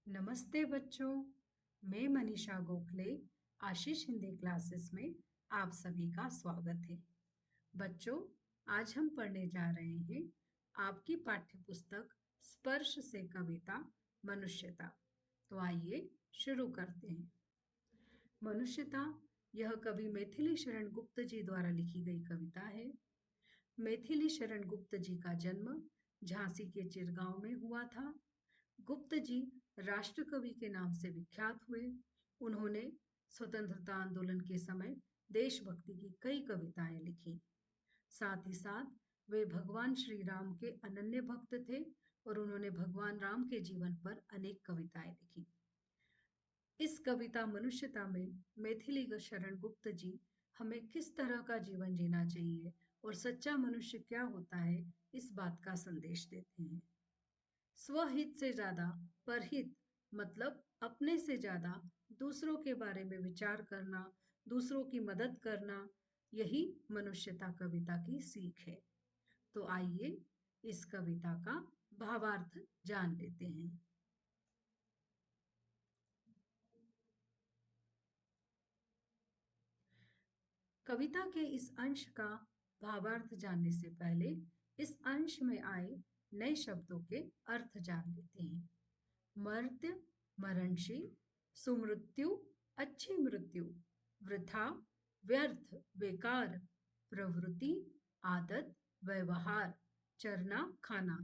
नमस्ते बच्चों, मैं मनीषा गोखले आशीष हिंदी क्लासेस में आप सभी का स्वागत है। बच्चों, आज हम पढ़ने जा रहे हैं आपकी पाठ्य पुस्तक स्पर्श से कविता मनुष्यता। तो आइए शुरू करते हैं। मनुष्यता यह कवि मैथिली शरण गुप्त जी द्वारा लिखी गई कविता है। मैथिली शरण गुप्त जी का जन्म झांसी के चिरगांव में हुआ था। गुप्त जी राष्ट्रकवि के नाम से विख्यात हुए। उन्होंने स्वतंत्रता आंदोलन के समय देशभक्ति की कई कविताएं लिखी। साथ ही साथ वे भगवान श्री राम के अनन्य भक्त थे और उन्होंने भगवान राम के जीवन पर अनेक कविताएं लिखी। इस कविता मनुष्यता में मैथिली शरण गुप्त जी हमें किस तरह का जीवन जीना चाहिए और सच्चा मनुष्य क्या होता है, इस बात का संदेश देते हैं। स्वहित से ज्यादा परहित मतलब अपने से ज्यादा दूसरों के बारे में विचार करना, दूसरों की मदद करना, यही मनुष्यता कविता की सीख है। तो आइए इस कविता का भावार्थ जान लेते हैं। कविता के इस अंश का भावार्थ जानने से पहले इस अंश में आए नए शब्दों के अर्थ जान लेते हैं। मर्त्य मरणशील, सुमृत्यु अच्छी मृत्यु, वृथा व्यर्थ बेकार, प्रवृत्ति आदत व्यवहार, चरना खाना।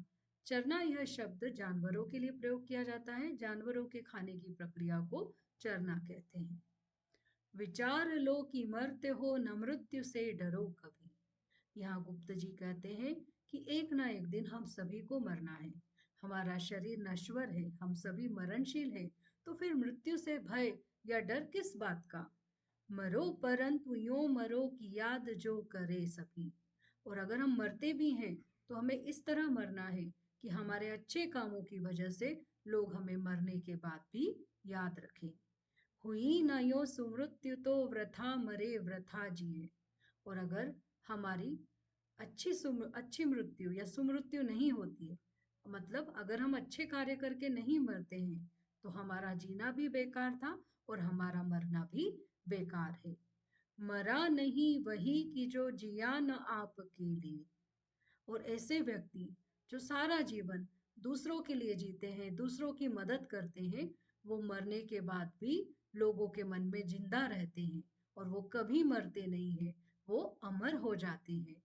चरना यह शब्द जानवरों के लिए प्रयोग किया जाता है। जानवरों के खाने की प्रक्रिया को चरना कहते हैं। विचार लो कि मरते हो न मृत्यु से डरो कभी। यहाँ गुप्त जी कहते हैं कि एक ना एक दिन हम सभी को मरना है। हमारा शरीर नश्वर है, हम सभी मरणशील हैं, तो फिर मृत्यु से भय या डर किस बात का। मरो परंतु यूं मरो कि याद जो करे सभी। और अगर हम मरते भी हैं तो हमें इस तरह मरना है कि हमारे अच्छे कामों की वजह से लोग हमें मरने के बाद भी याद रखें। हुई न यो सुमृत्यु तो वृथा मरे वृथा जिए। और अगर हमारी अच्छी मृत्यु या सुमृत्यु नहीं होती है, मतलब अगर हम अच्छे कार्य करके नहीं मरते हैं, तो हमारा जीना भी बेकार था और हमारा मरना भी बेकार है। मरा नहीं वही कि जो जिया न आपके लिए। और ऐसे व्यक्ति जो सारा जीवन दूसरों के लिए जीते हैं, दूसरों की मदद करते हैं, वो मरने के बाद भी लोगों के मन में जिंदा रहते हैं और वो कभी मरते नहीं है, वो अमर हो जाते हैं।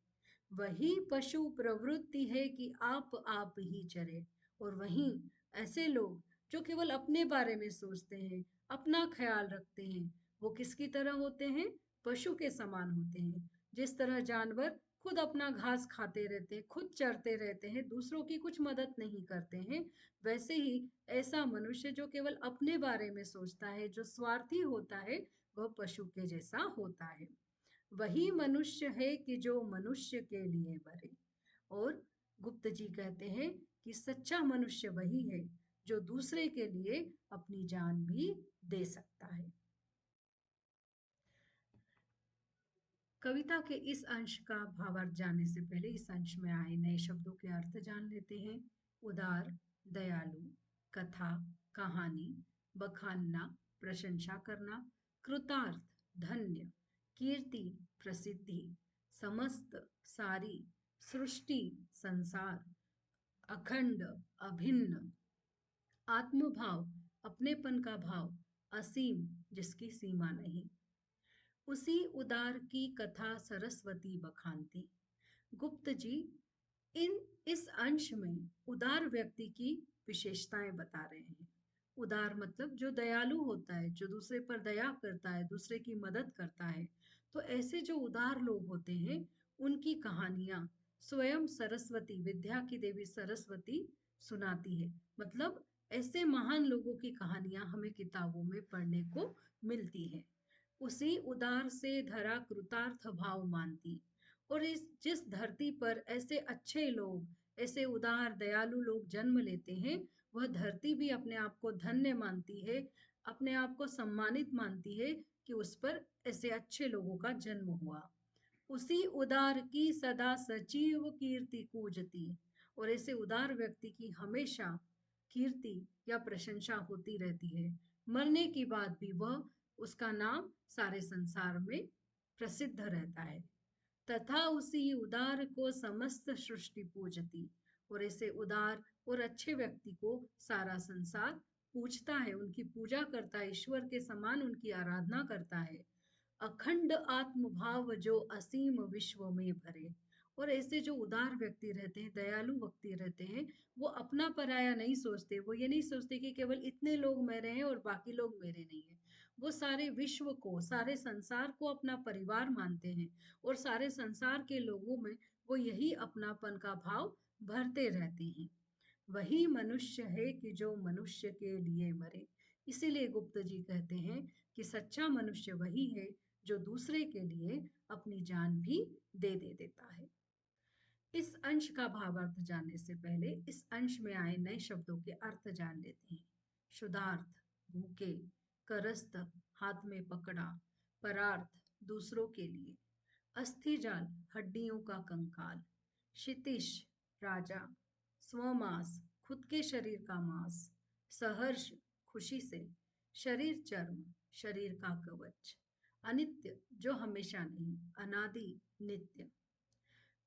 वही पशु प्रवृत्ति है कि आप ही चरे। और वहीं ऐसे लोग जो केवल अपने बारे में सोचते हैं, अपना ख्याल रखते हैं, वो किसकी तरह होते हैं? पशु के समान होते हैं। जिस तरह जानवर खुद अपना घास खाते रहते हैं, खुद चरते रहते हैं, दूसरों की कुछ मदद नहीं करते हैं, वैसे ही ऐसा मनुष्य जो केवल अपने बारे में सोचता है, जो स्वार्थी होता है, वह पशु के जैसा होता है। वही मनुष्य है कि जो मनुष्य के लिए मरे। और गुप्त जी कहते हैं कि सच्चा मनुष्य वही है जो दूसरे के लिए अपनी जान भी दे सकता है। कविता के इस अंश का भावार्थ जानने से पहले इस अंश में आए नए शब्दों के अर्थ जान लेते हैं। उदार, दयालु, कथा, कहानी, बखानना, प्रशंसा करना, कृतार्थ, धन्य, कीर्ति, प्रसिद्धि, समस्त, सारी, सृष्टि, संसार, अखंड, अभिन्न, आत्मभाव, अपनेपन का भाव, असीम, जिसकी सीमा नहीं। उसी उदार की कथा सरस्वती बखानती। गुप्त जी इन इस अंश में उदार व्यक्ति की विशेषताएं बता रहे हैं। उदार मतलब जो दयालु होता है, जो दूसरे पर दया करता है, दूसरे की मदद करता है। तो ऐसे जो उदार लोग होते हैं, उनकी कहानियां स्वयं सरस्वती, विद्या की देवी सरस्वती सुनाती है। मतलब ऐसे महान लोगों की कहानियां हमें किताबों में पढ़ने को मिलती है। उसी उदार से धरा कृतार्थ भाव मानती। और इस जिस धरती पर ऐसे अच्छे लोग, ऐसे उदार दयालु लोग जन्म लेते हैं, वह धरती भी अपने आप को धन्य मानती है, अपने आप को सम्मानित मानती है कि उस पर ऐसे अच्छे लोगों का जन्म हुआ। उसी उदार की सदा सचिव कीर्ति कूजती। और ऐसे उदार व्यक्ति की हमेशा कीर्ति या प्रशंसा होती रहती है। मरने के बाद भी वह उसका नाम सारे संसार में प्रसिद्ध रहता है। तथा उसी उदार को समस्त सृष्टि पूजती। और ऐसे उदार और अच्छे व्यक्ति को सारा संसार पूजता है, उनकी पूजा करता है, ईश्वर के समान उनकी आराधना करता है। अखंड आत्मभाव जो असीम विश्व में भरे। और ऐसे जो उदार व्यक्ति रहते हैं, दयालु व्यक्ति रहते हैं, वो अपना पराया नहीं सोचते। वो ये नहीं सोचते कि केवल इतने लोग मेरे हैं और बाकी लोग मेरे नहीं हैं। वो सारे विश्व को, सारे संसार को अपना परिवार मानते हैं और सारे संसार के लोगों में वो यही अपनापन का भाव भरते रहते हैं। वही मनुष्य है कि जो मनुष्य के लिए मरे। इसीलिए गुप्त जी कहते हैं कि सच्चा मनुष्य वही है जो दूसरे के लिए अपनी जान भी दे दे देता है। इस अंश का भावार्थ जानने से पहले इस अंश में आए नए शब्दों के अर्थ जान लेते हैं। शुद्धार्थ, भूखे, करस्त, हाथ में पकड़ा, परार्थ, दूसरों के लिए, अस्थि जाल, हड्डियों का कंकाल, क्षितिश, राजा, स्वमास, खुद के शरीर का मांस, सहर्ष, खुशी से, शरीर चर्म, शरीर का कवच, अनित्य, जो हमेशा नहीं, अनादि, नित्य।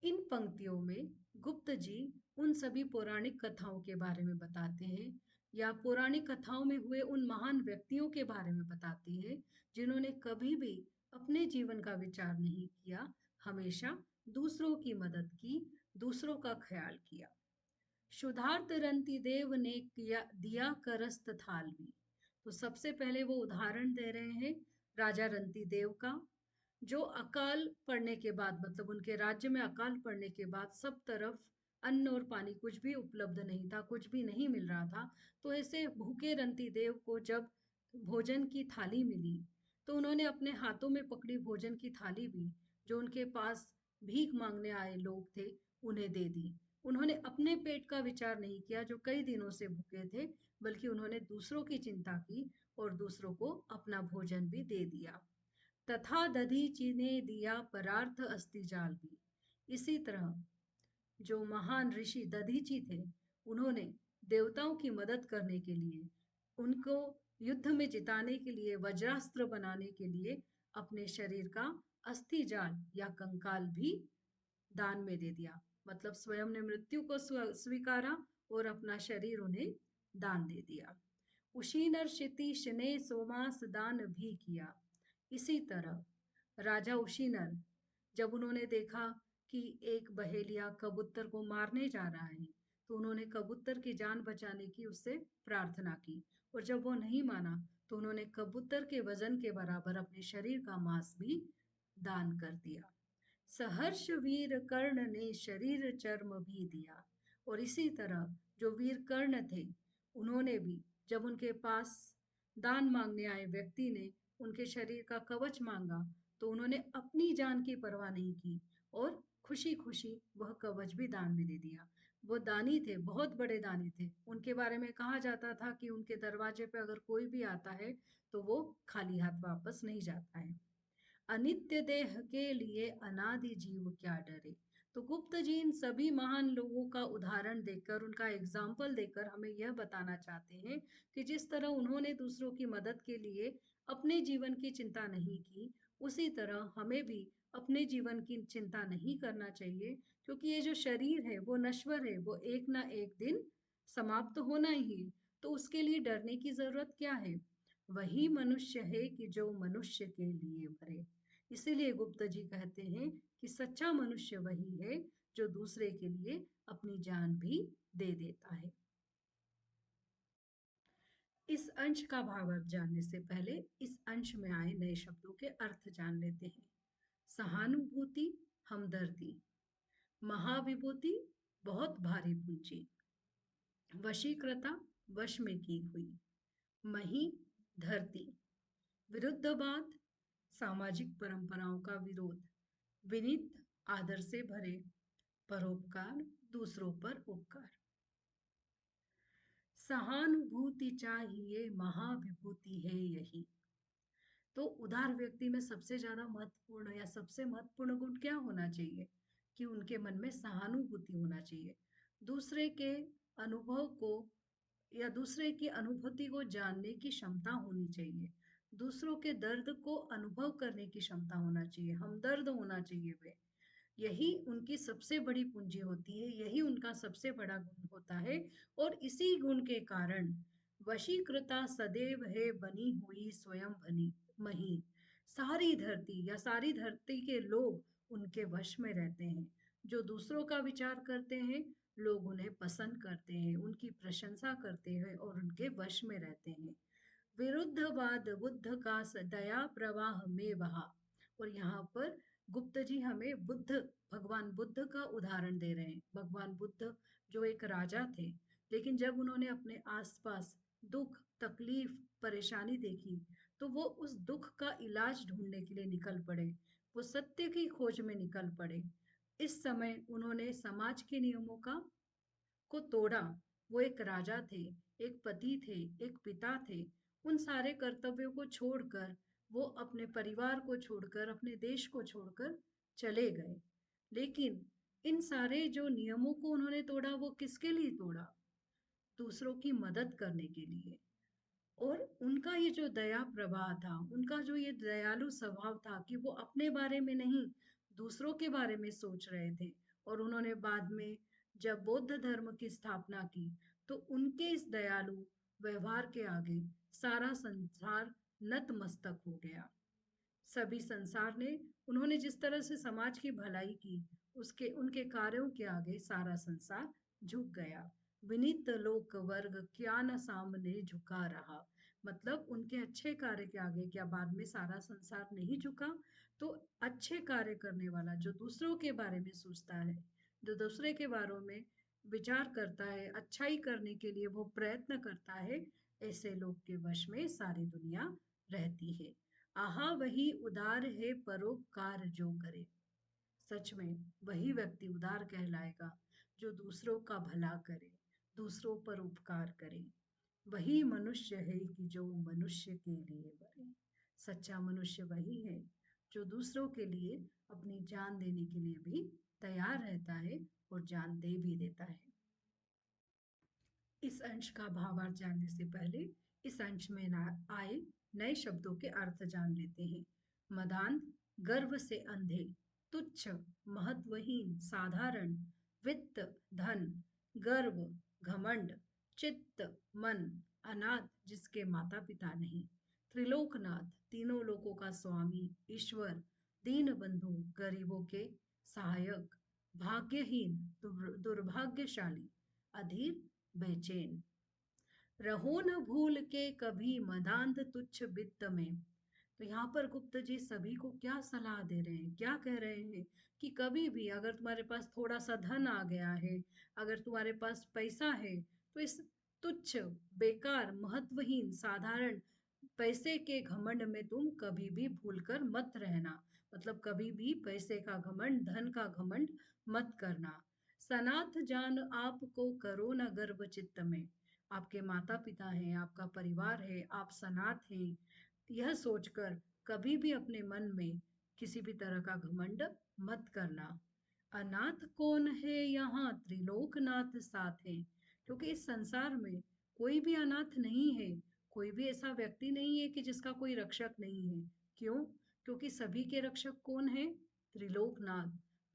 इन पंक्तियों में गुप्त जी उन सभी पौराणिक कथाओं के बारे में बताते हैं या पौराणिक कथाओं में हुए उन महान व्यक्तियों के बारे में बताते हैं जिन्होंने कभी भी अपने जीवन का विचार नहीं किया, हमेशा दूसरों की मदद की, दूसरों का ख्याल किया। शुद्धार्थ रंति देव ने किया दिया करस्त थाल भी। तो सबसे पहले वो उदाहरण दे रहे हैं राजा रंति देव का, जो अकाल पड़ने के बाद, मतलब उनके राज्य में अकाल पड़ने के बाद सब तरफ अन्न और पानी कुछ भी उपलब्ध नहीं था, कुछ भी नहीं मिल रहा था। तो ऐसे भूखे रंती देव को जब भोजन की थाली मिली, तो उन्होंने अपने हाथों में पकड़ी भोजन की थाली भी जो उनके पास भीख मांगने आए लोग थे उन्हें दे दी। उन्होंने अपने पेट का विचार नहीं किया जो कई दिनों से भूखे थे, बल्कि उन्होंने दूसरों की चिंता की और दूसरों को अपना भोजन भी दे दिया। तथा दधीचि ने दिया परार्थ अस्ति जाल भी। इसी तरह जो महान ऋषि दधीचि थे, उन्होंने देवताओं की मदद करने के लिए, उनको युद्ध में जिताने के लिए, वज्रास्त्र बनाने के लिए अपने शरीर का अस्थि जाल या कंकाल भी दान में दे दिया। मतलब स्वयं ने मृत्यु को स्वीकारा और अपना शरीर उन्हें दान दे दिया। उशीनर क्षितिश ने सोमास दान भी किया। इसी तरह राजा उशीनर, जब उन्होंने देखा कि एक बहेलिया कबूतर को मारने जा रहा है, तो उन्होंने कबूतर की जान बचाने की उससे प्रार्थना की। और जब वो नहीं माना, तो उन्होंने कबूतर के वजन के बराबर अपने शरीर का मांस भी दान कर दिया। सहर्ष वीर कर्ण ने शरीर चर्म भी दिया। और इसी तरह जो वीर कर्ण थे, उन्होंने भी, जब उनके पास दान मांगने आए व्यक्ति ने उनके शरीर का कवच मांगा, तो उन्होंने अपनी जान की परवाह नहीं की और खुशी खुशी वह कवच भी दान में दे दिया। वो दानी थे, बहुत बड़े दानी थे। उनके बारे में कहा जाता था कि उनके दरवाजे पे अगर कोई भी आता है तो वो खाली हाथ वापस नहीं जाता है। अनित्य देह के लिए अनादि जीव क्या डरे। तो गुप्त जी इन सभी महान लोगों का उदाहरण देकर, उनका एग्जाम्पल देकर हमें यह बताना चाहते हैं कि जिस तरह उन्होंने दूसरों की मदद के लिए अपने जीवन की चिंता नहीं की, उसी तरह हमें भी अपने जीवन की चिंता नहीं करना चाहिए। क्योंकि ये जो शरीर है वो नश्वर है, वो एक ना एक दिन समाप्त होना ही है। तो उसके लिए डरने की जरूरत क्या है। वही मनुष्य है कि जो मनुष्य के लिए मरे। इसीलिए गुप्त जी कहते हैं कि सच्चा मनुष्य वही है जो दूसरे के लिए अपनी जान भी दे देता है। इस अंश का भावार्थ जानने से पहले इस अंश में आए नए शब्दों के अर्थ जान लेते हैं। सहानुभूति, हमदर्दी, महाविभूति, बहुत भारी पूंजी, वशीकृता, वश में की हुई, मही, धरती, विरुद्धवाद, सामाजिक परंपराओं का विरोध, विनीत, आदर से भरे, परोपकार, दूसरों पर उपकार। सहानुभूति चाहिए, महाविभूति है यही। तो उदार व्यक्ति में सबसे ज्यादा महत्वपूर्ण या सबसे महत्वपूर्ण गुण क्या होना चाहिए कि उनके मन में सहानुभूति होना चाहिए। दूसरे के अनुभव को या दूसरे की अनुभूति को जानने की क्षमता होनी चाहिए, दूसरों के दर्द को अनुभव करने की क्षमता होना चाहिए, हमदर्द होना चाहिए वे। यही उनकी सबसे बड़ी पूंजी होती है, यही उनका सबसे बड़ा गुण होता है। और इसी गुण के कारण वशीकृता सदैव है बनी हुई स्वयं बनी मही। सारी धरती या सारी धरती के लोग उनके वश में रहते हैं। जो दूसरों का विचार करते हैं, लोग उन्हें पसंद करते हैं, उनकी प्रशंसा करते हैं और उनके वश में रहते हैं। विरुद्धवाद बुद्ध का दया प्रवाह में बहा। और यहाँ पर गुप्त जी हमें भगवान बुद्ध का उदाहरण दे रहे हैं। भगवान बुद्ध जो एक राजा थे, लेकिन जब उन्होंने अपने आसपास दुख, तकलीफ, परेशानी देखी, तो वो उस दुख का इलाज ढूंढने के लिए निकल पड़े। वो सत्य की खोज में निकल पड़े। इस समय उन्होंने समाज के नियमों को तोड़ा। वो एक राजा थे, एक पति थे, एक पिता थे। उन सारे कर्तव्यों को छोड़कर वो अपने परिवार को छोड़कर, अपने देश को छोड़कर चले गए। लेकिन इन सारे जो नियमों को उन्होंने तोड़ा, वो किसके लिए तोड़ा? दूसरों की मदद करने के लिए। और उनका ये जो दया प्रवाह था, उनका जो ये दयालु स्वभाव था कि वो अपने बारे में नहीं, दूसरों के बारे में सोच रहे थे। और उन्होंने बाद में जब बौद्ध धर्म की स्थापना की, तो उनके इस दयालु व्यवहार के आगे सारा संसार नतमस्तक हो गया। सभी संसार ने, उन्होंने जिस तरह से समाज की भलाई की, उसके उनके कार्यों के आगे सारा संसार झुक गया। विनीत लोक वर्ग क्या न सामने झुका रहा। मतलब उनके अच्छे कार्य के आगे क्या बाद में सारा संसार नहीं झुका? तो अच्छे कार्य करने वाला, जो दूसरों के बारे में सोचता है, जो दूसरे के बारे में विचार करता है, अच्छाई करने के लिए वो प्रयत्न करता है, ऐसे लोग के वश में सारी दुनिया रहती है। आहा वही उदार है परोपकार जो करे। सच में वही व्यक्ति उदार कहलाएगा जो दूसरों का भला करे, दूसरों पर उपकार करे। वही मनुष्य है कि जो मनुष्य के लिए मरे। सच्चा मनुष्य वही है जो दूसरों के लिए अपनी जान देने के लिए भी तैयार रहता है और जान दे भी देता है। इस अंश का भावार्थ जानने से पहले इस अंश में आए नए शब्दों के अर्थ जान लेते हैं। मदान, गर्व से अंधे, तुच्छ, महत्वहीन, साधारण, वित्त, धन, गर्व, घमंड, चित्त, मन, अनाथ जिसके माता पिता नहीं, त्रिलोकनाथ तीनों लोकों का स्वामी, ईश्वर, दीन बंधु गरीबों के सहायक, भाग्यहीन, दुर्भाग्यशाली, अधीर, बेचैन। रहो न भूल के कभी मदांध तुच्छ वित्त में। तो यहाँ पर गुप्त जी सभी को क्या सलाह दे रहे हैं, क्या कह रहे हैं कि कभी भी अगर तुम्हारे पास थोड़ा सा धन आ गया है, अगर तुम्हारे पास पैसा है, तो इस तुच्छ, बेकार, महत्वहीन, साधारण पैसे के घमंड में तुम कभी भी भूलकर मत रहना। मतलब कभी भी पैसे का घमंड, धन का घमंड मत करना। सनाथ जान आपको करो न गर्व चित्त में। आपके माता पिता हैं, आपका परिवार है, आप सनाथ हैं, यह सोचकर कभी भी अपने मन में किसी भी तरह का घमंड मत करना। अनाथ कौन है यहाँ त्रिलोकनाथ साथ है। क्योंकि इस संसार में कोई भी अनाथ नहीं है, कोई भी ऐसा व्यक्ति नहीं है कि जिसका कोई रक्षक नहीं है। क्यों? क्योंकि सभी के रक्षक कौन है? त्रिलोकनाथ,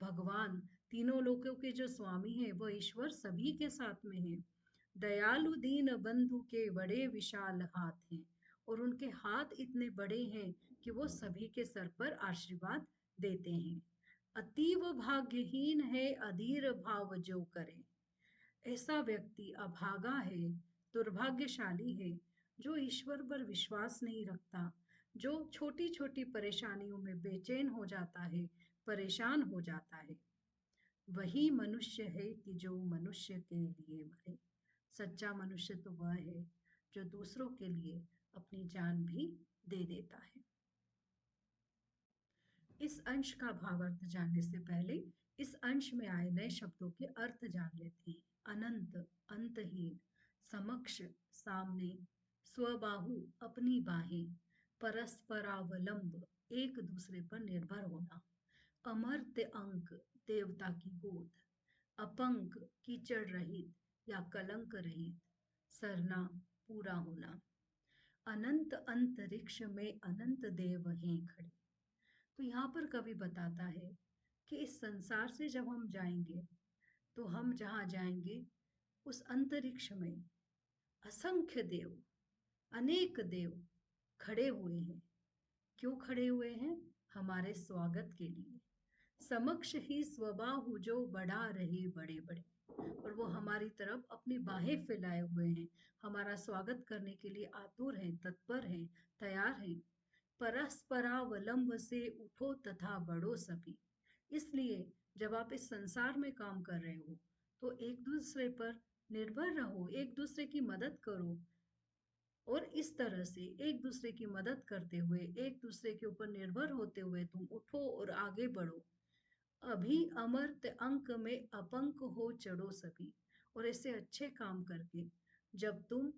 भगवान, तीनों लोकों के जो स्वामी है, वह ईश्वर सभी के साथ में है। दयालु दीन बंधु के बड़े विशाल हाथ हैं। और उनके हाथ इतने बड़े हैं कि वो सभी के सर पर आशीर्वाद देते हैं। अतीव भाग्यहीन है अधीर भाव जो करे। ऐसा व्यक्ति अभागा है, दुर्भाग्यशाली है, जो ईश्वर पर विश्वास नहीं रखता, जो छोटी छोटी परेशानियों में बेचैन हो जाता है, परेशान हो जाता है। वही मनुष्य है कि जो मनुष्य के लिए मरे। सच्चा मनुष्य तो वह है जो दूसरों के लिए अपनी जान भी दे देता है। इस अंश का भावार्थ जानने से पहले इस अंश में आए नए शब्दों के अर्थ जान लेते हैं। अनंत, अंतहीन, समक्ष, सामने, स्वबाहु, अपनी बाहें, परस्परावलंब, एक दूसरे पर निर्भर होना, अमर्त्य अंक, देवता की गोद, अपंक, कीचड़ रहित या कलंक रहित, सरना पूरा होना। अनंत अंतरिक्ष में अनंत देव हैं खड़े। तो यहाँ पर कवि बताता है कि इस संसार से जब हम जाएंगे तो हम जहाँ जाएंगे उस अंतरिक्ष में असंख्य देव, अनेक देव खड़े हुए हैं। क्यों खड़े हुए हैं? हमारे स्वागत के लिए। समक्ष ही स्वबाहु जो बढ़ा रहे बड़े बड़े, और वो हमारी तरफ अपनी बाहें फैलाए हुए हैं, हमारा स्वागत करने के लिए आतुर हैं, तत्पर हैं, तैयार हैं। परस्परावलंब से उठो तथा बढ़ो सभी। इसलिए जब आप इस संसार में काम कर रहे हो तो एक दूसरे पर निर्भर रहो, एक दूसरे की मदद करो, और इस तरह से एक दूसरे की मदद करते हुए, एक दूसरे के ऊपर निर्भर होते हुए तुम उठो और आगे बढ़ो। अभी अमर्त्य अंक में अपंक हो चढ़ो सभी। और ऐसे अच्छे काम करके जब तुम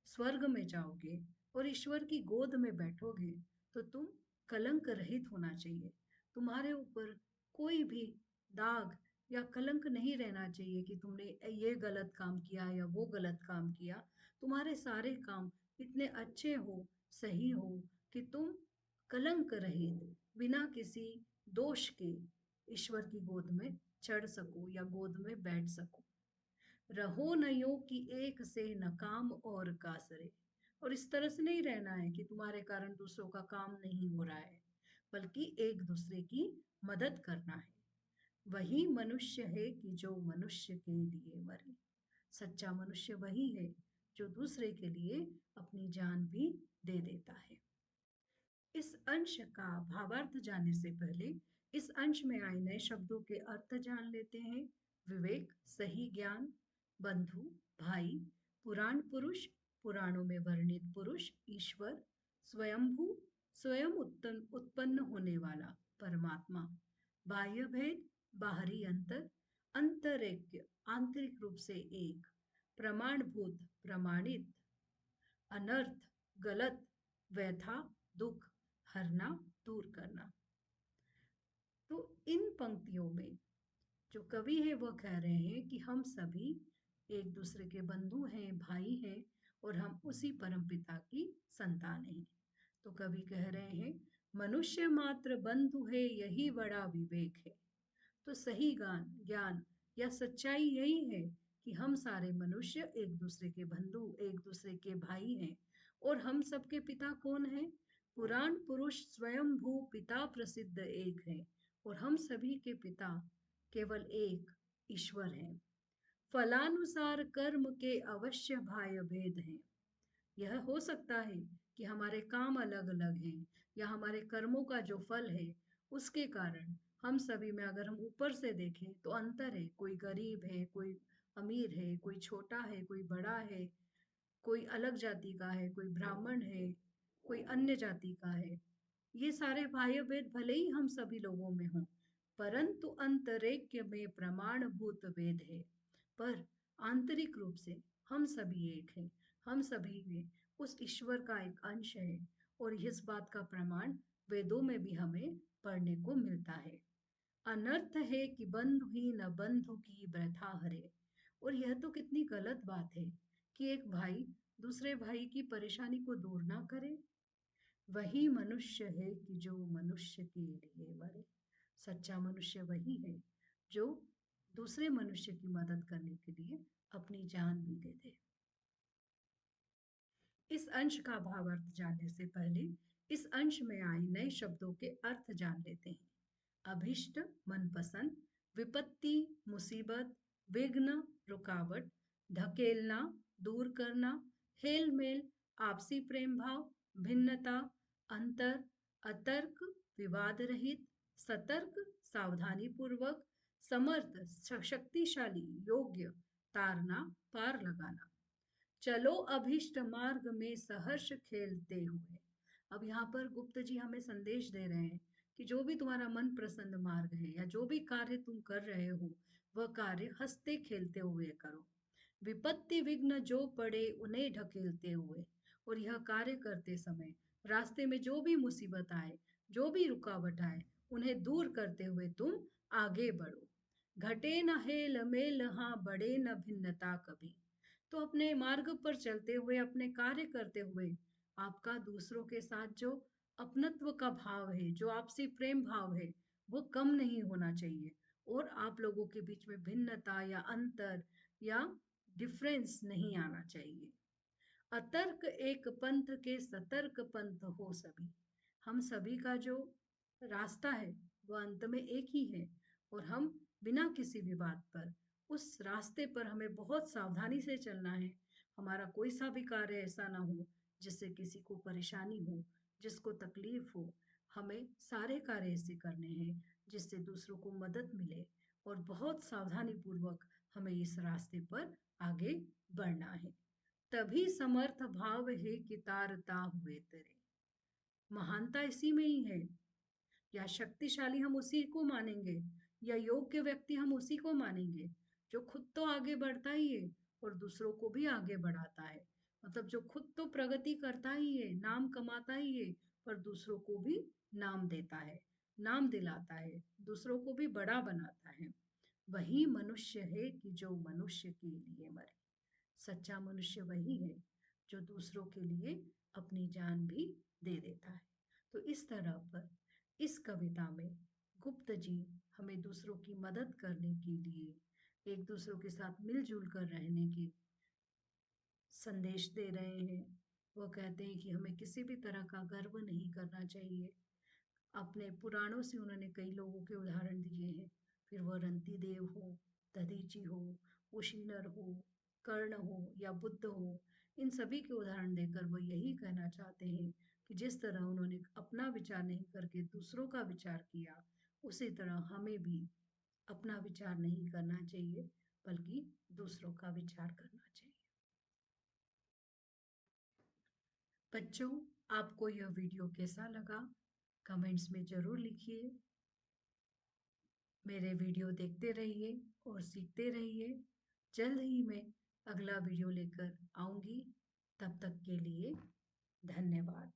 स्वर्ग में जाओगे और ईश्वर की गोद में बैठोगे तो तुम कलंक रहित होना चाहिए। तुम्हारे ऊपर कोई भी दाग या कलंक नहीं रहना चाहिए कि तुमने ये गलत काम किया या वो गलत काम किया। तुम्हारे सारे काम इतने अच्छे हो, सही हो कि तुम कलंक रहित, बिना किसी दोष के ईश्वर की गोद में चढ़ सको या गोद में बैठ सको। रहो नयो कि एक से न काम और कासरे। और इस तरह से नहीं रहना है कि तुम्हारे कारण दूसरों का काम नहीं हो रहा है, बल्कि एक दूसरे की मदद करना है। वही मनुष्य है कि जो मनुष्य के लिए मरे। सच्चा मनुष्य वही है जो दूसरे के लिए अपनी जान भी दे देता है। इस अंश का भावार्थ जानने से पहले इस अंश में आए नए शब्दों के अर्थ जान लेते हैं। विवेक, सही ज्ञान, बंधु, भाई, पुराण पुरुष, पुराणों में वर्णित पुरुष, ईश्वर, स्वयंभू, स्वयं उत्पन्न होने वाला परमात्मा, बाह्य भेद, बाहरी अंतर, अंतरैक्य, आंतरिक रूप से एक, प्रमाणभूत, प्रमाणित, अनर्थ, गलत, व्यथा, दुख, हरना, दूर करना। तो इन पंक्तियों में जो कवि है वह कह रहे हैं कि हम सभी एक दूसरे के बंधु हैं, भाई हैं, और हम उसी परमपिता की संतान हैं। तो कवि कह रहे हैं मनुष्य मात्र बंधु है, यही बड़ा विवेक है। तो सही ज्ञान या सच्चाई यही है कि हम सारे मनुष्य एक दूसरे के बंधु, एक दूसरे के भाई हैं। और हम सबके पिता कौन है? पुराण पुरुष स्वयंभू पिता प्रसिद्ध एक है। और हम सभी के पिता केवल एक ईश्वर है। फलानुसार कर्म के अवश्य भाय भेद हैं। यह हो सकता है कि हमारे काम अलग अलग हैं, या हमारे कर्मों का जो फल है उसके कारण हम सभी में अगर हम ऊपर से देखें तो अंतर है। कोई गरीब है, कोई अमीर है, कोई छोटा है, कोई बड़ा है, कोई अलग जाति का है, कोई ब्राह्मण है, कोई अन्य जाति का है। ये सारे बाह्य भेद भले ही हम सभी लोगों में हों, परंतु अंतरैक्य में प्रमाणभूत भेद है। पर आंतरिक रूप से हम सभी एक हैं। हम सभी में उस ईश्वर का एक अंश है, और इस बात का प्रमाण वेदों में भी हमें पढ़ने को मिलता है। अनर्थ है कि बंधु ही न बंधु की व्यथा हरे। और यह तो कितनी गलत बात है कि एक भाई दूसरे भाई की परेशानी को दूर ना करे। वही मनुष्य है कि जो मनुष्य के लिए मरे। सच्चा मनुष्य वही है जो दूसरे मनुष्य की मदद करने के लिए अपनी जान भी दे दे। इस अंश का भावार्थ जानने से पहले इस अंश में आए नए शब्दों के अर्थ जान लेते हैं। अभिष्ट, मनपसंद, विपत्ति, मुसीबत, विघ्न, रुकावट, ढकेलना, दूर करना, हेल मेल, आपसी प्रेम भाव, भिन्नता, अंतर, अतर्क, विवाद रहित, सतर्क, सावधानी पूर्वक, समर्थ, शक्तिशाली, योग्य, तारना, पार लगाना। चलो अभिष्ट मार्ग में सहर्ष खेलते हुए। अब यहाँ पर गुप्त जी हमें संदेश दे रहे हैं कि जो भी तुम्हारा मन प्रसन्न मार्ग है या जो भी कार्य तुम कर रहे हो वह कार्य हंसते खेलते हुए करो। विपत्ति विघ्न जो पड़े उन्हें ढकेलते हुए। और यह कार्य करते समय रास्ते में जो भी मुसीबत आए, जो भी रुकावट आए, उन्हें दूर करते हुए तुम आगे बढ़ो। घटे न हेल मेल, हाँ बढ़े न भिन्नता कभी। तो अपने मार्ग पर चलते हुए, अपने कार्य करते हुए, आपका दूसरों के साथ जो अपनत्व का भाव है, जो आपसी प्रेम भाव है, वो कम नहीं होना चाहिए और आप लोगों के बीच में भिन्नता या अंतर या डिफरेंस नहीं आना चाहिए। अतर्क एक पंथ के सतर्क पंथ हो सभी। हम सभी का जो रास्ता है वो अंत में एक ही है और हम बिना किसी भी बात पर उस रास्ते पर हमें बहुत सावधानी से चलना है। हमारा कोई सा भी कार्य ऐसा ना हो जिससे किसी को परेशानी हो, जिसको तकलीफ हो। हमें सारे कार्य ऐसे करने हैं जिससे दूसरों को मदद मिले और बहुत सावधानी पूर्वक हमें इस रास्ते पर आगे बढ़ना है। तभी समर्थ भाव है कि तारता हुए तेरे। महानता इसी में ही है। या शक्तिशाली हम उसी को मानेंगे या योग्य व्यक्ति हम उसी को मानेंगे जो खुद तो आगे बढ़ता ही है और दूसरों को भी आगे बढ़ाता है। मतलब जो खुद तो प्रगति करता ही है, नाम कमाता ही है, पर दूसरों को भी नाम देता है, नाम दिलाता है, दूसरों को भी बड़ा बनाता है। वही मनुष्य है कि जो मनुष्य के लिए मरे। सच्चा मनुष्य वही है जो दूसरों के लिए अपनी जान भी दे देता है। तो इस तरह पर इस कविता में गुप्त जी हमें दूसरों की मदद करने के लिए, एक दूसरों के साथ मिलजुल कर रहने की संदेश दे रहे हैं। वो कहते हैं कि हमें किसी भी तरह का गर्व नहीं करना चाहिए। अपने पुराणों से उन्होंने कई लोगों के उदाहरण दिए हैं। फिर वह रंती देव हो, दधीची हो, कुशीनर हो, कर्ण हो या बुद्ध हो, इन सभी के उदाहरण देकर वह यही कहना चाहते हैं कि जिस तरह उन्होंने अपना विचार नहीं करके दूसरों का विचार किया, उसी तरह हमें भी अपना विचार नहीं करना चाहिए, बल्कि दूसरों का विचार करना चाहिए। बच्चों, आपको यह वीडियो कैसा लगा? कमेंट्स में ज़रूर लिखिए। मेरे वीडियो देखते रहिए और सीखते रहिए। जल्द ही मैं अगला वीडियो लेकर आऊँगी। तब तक के लिए धन्यवाद।